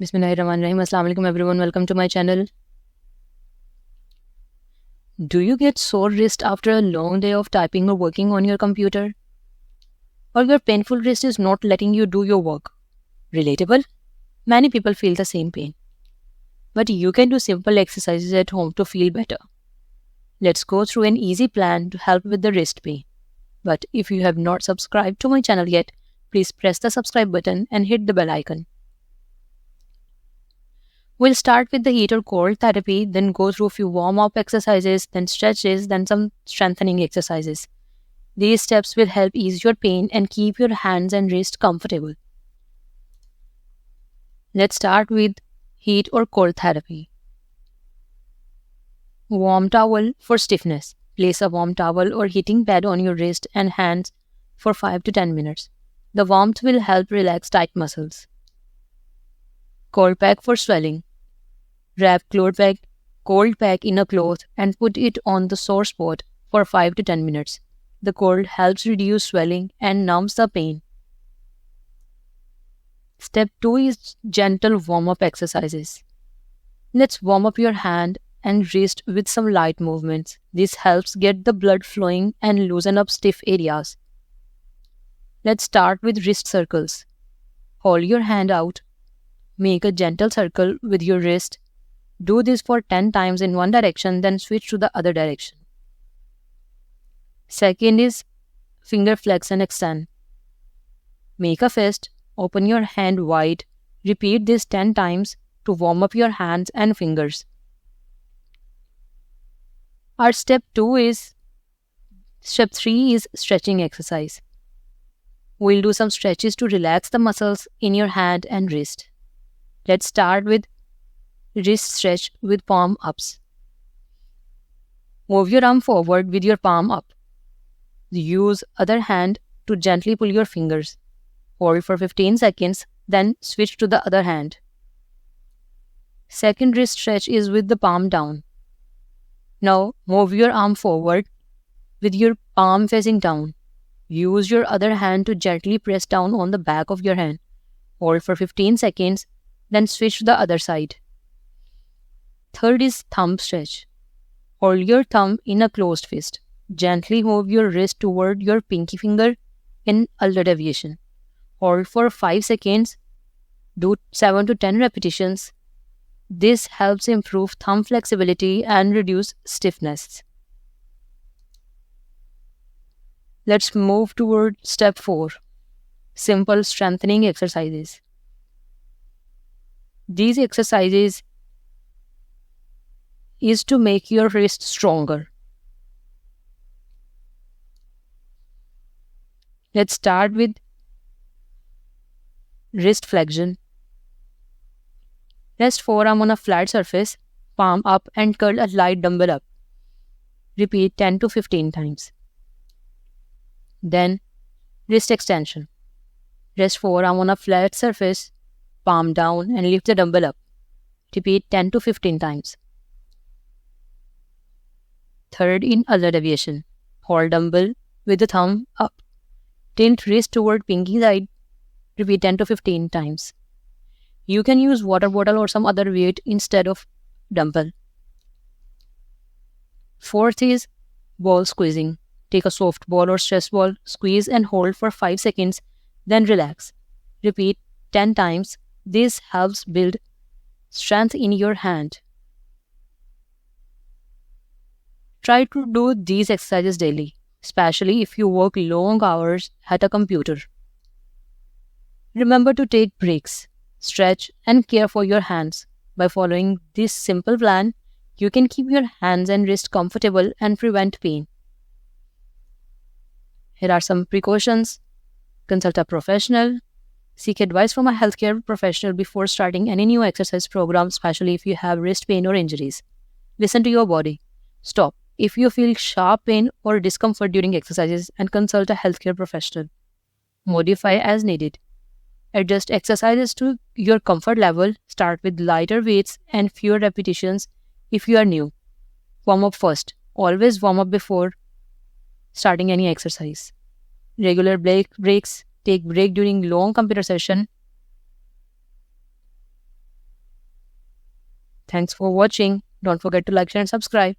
Bismillahirrahmanirrahim. Assalamu alaikum everyone. Welcome to my channel. Do you get sore wrist after a long day of typing or working on your computer? Or your painful wrist is not letting you do your work? Relatable? Many people feel the same pain. But you can do simple exercises at home to feel better. Let's go through an easy plan to help with the wrist pain. But if you have not subscribed to my channel yet, please press the subscribe button and hit the bell icon. We'll start with the heat or cold therapy, then go through a few warm-up exercises, then stretches, then some strengthening exercises. These steps will help ease your pain and keep your hands and wrist comfortable. Let's start with heat or cold therapy. Warm towel for stiffness. Place a warm towel or heating pad on your wrist and hands for 5 to 10 minutes. The warmth will help relax tight muscles. Cold pack for swelling. Wrap cold pack in a cloth and put it on the sore spot for 5 to 10 minutes. The cold helps reduce swelling and numbs the pain. Step 2 is gentle warm-up exercises. Let's warm up your hand and wrist with some light movements. This helps get the blood flowing and loosen up stiff areas. Let's start with wrist circles. Hold your hand out. Make a gentle circle with your wrist. Do this for 10 times in one direction, then switch to the other direction. Second is finger flex and extend. Make a fist, open your hand wide. Repeat this 10 times to warm up your hands and fingers. Our step 3 is stretching exercise. We'll do some stretches to relax the muscles in your hand and wrist. Let's start with wrist stretch with palm ups. Move your arm forward with your palm up. Use other hand to gently pull your fingers. Hold for 15 seconds, then switch to the other hand. Second wrist stretch is with the palm down. Now move your arm forward with your palm facing down. Use your other hand to gently press down on the back of your hand. Hold for 15 seconds, then switch to the other side. Third is thumb stretch. Hold your thumb in a closed fist. Gently move your wrist toward your pinky finger in ulnar deviation. Hold for 5 seconds. Do 7 to 10 repetitions. This helps improve thumb flexibility and reduce stiffness. Let's move toward step 4. Simple strengthening exercises. These exercises is to make your wrist stronger. Let's start with wrist flexion. Rest forearm on a flat surface, palm up and curl a light dumbbell up. Repeat 10 to 15 times. Then wrist extension. Rest forearm on a flat surface, palm down and lift the dumbbell up. Repeat 10 to 15 times. Third in ulnar deviation. Hold dumbbell with the thumb up. Tilt wrist toward pinky side. Repeat 10 to 15 times. You can use water bottle or some other weight instead of dumbbell. Fourth is ball squeezing. Take a soft ball or stress ball, squeeze and hold for 5 seconds, then relax. Repeat 10 times. This helps build strength in your hand. Try to do these exercises daily, especially if you work long hours at a computer. Remember to take breaks, stretch, and care for your hands. By following this simple plan, you can keep your hands and wrist comfortable and prevent pain. Here are some precautions. Consult a professional. Seek advice from a healthcare professional before starting any new exercise program, especially if you have wrist pain or injuries. Listen to your body. Stop if you feel sharp pain or discomfort during exercises and consult a healthcare professional. Modify as needed. Adjust exercises to your comfort level. Start with lighter weights and fewer repetitions if you are new. Warm up first. Always warm up before starting any exercise. Regular breaks. Take break during long computer session. Thanks for watching. Don't forget to like, share, and subscribe.